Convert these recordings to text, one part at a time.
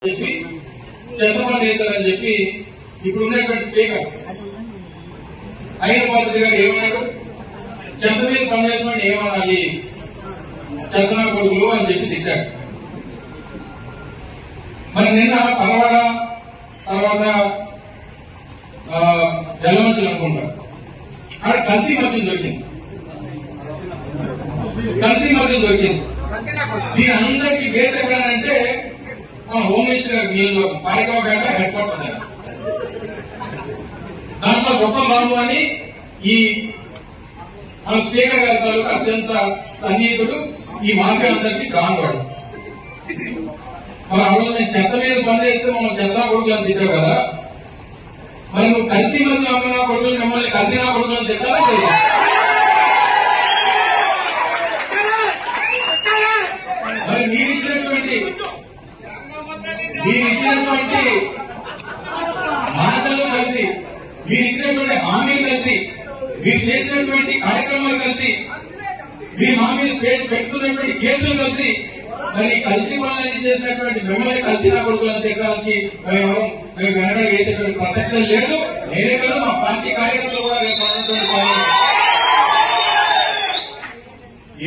చెప్పి చంద్రబాబు చేశారని చెప్పి ఇప్పుడు ఉన్నటువంటి స్పీకర్ అయిన పాత్ర గారు ఏమన్నాడు? చెత్త మీద పనిచేసిన ఏమనాలి చెత్తనా కొడుకులు అని చెప్పి తిట్టాడు. మరి నిన్న పరవాడ తర్వాత జలమంచులు అనుకుంటారు అక్కడ కల్తీ మద్యం దొరికింది. దీని అందరికీ బేస్ ఎక్కడానంటే హోమ్ మినిస్టర్ వీళ్ళు పారిపోగాక హెడ్ క్వార్టర్ దాంట్లో గొప్ప బాబు అని ఈ మన స్పీకర్ గారి తాలూకు అత్యంత సన్నిహితుడు ఈ మాఫియా అందరికీ కానవాడు. మరి ఆ రోజు నేను చెత్త మీద పనిచేస్తే మనం చెత్త కొడుకులను తిట్టావు కదా, మరి నువ్వు కల్తీ మంది అమ్మినా కొడుకులు మిమ్మల్ని కల్తీనా కొడుకులను తిట్టాలా లేదా? మరి మీరిచ్చినటువంటి మాటలు కలిసి, మీరిచ్చినటువంటి హామీలు కలిసి, మీరు చేసినటువంటి కార్యక్రమాలు కలిసి, మీరు మా మీద పెట్టుకున్నటువంటి కేసులు కలిసి, మరి కల్తీ పనులన్నీ చేసినటువంటి మిమ్మల్ని కల్తీనా కొడుకులను తిట్టడానికి మేము వెనక వేసేటువంటి ప్రసక్తి లేదు. నేనే కదా మా పార్టీ కార్యకర్తలు కూడా రేపు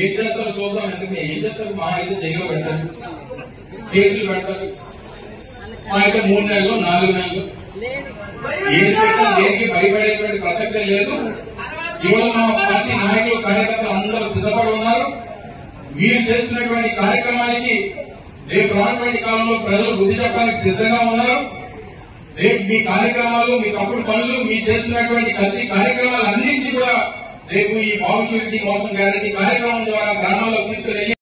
ఏం చేస్తారో చూద్దాం. ఎందుకు ఏం చేస్తారు? మా అయితే జైలు పెడతారు, కేసులు పెడతారు. మా అయితే 3 నెలలు 4 నెలలు ఏం పెట్టినా దేనికి భయపడేటువంటి ప్రసక్తే లేదు. ఇవాళ మా పార్టీ నాయకులు కార్యకర్తలు అందరూ సిద్ధపడి ఉన్నారు. మీరు చేస్తున్నటువంటి కార్యక్రమానికి రేపు రానటువంటి కాలంలో ప్రజలు బుద్ధి చెప్పడానికి సిద్ధంగా ఉన్నారు. రేపు మీ కార్యక్రమాలు, మీ తప్పుడు పనులు, మీరు చేస్తున్నటువంటి కల్తీ కార్యక్రమాలు అన్నింటినీ కూడా రేపు ఈ భవిష్యత్తు మోసం గ్యారెంటీ కార్యక్రమం ద్వారా గ్రామాల్లో తీసుకుని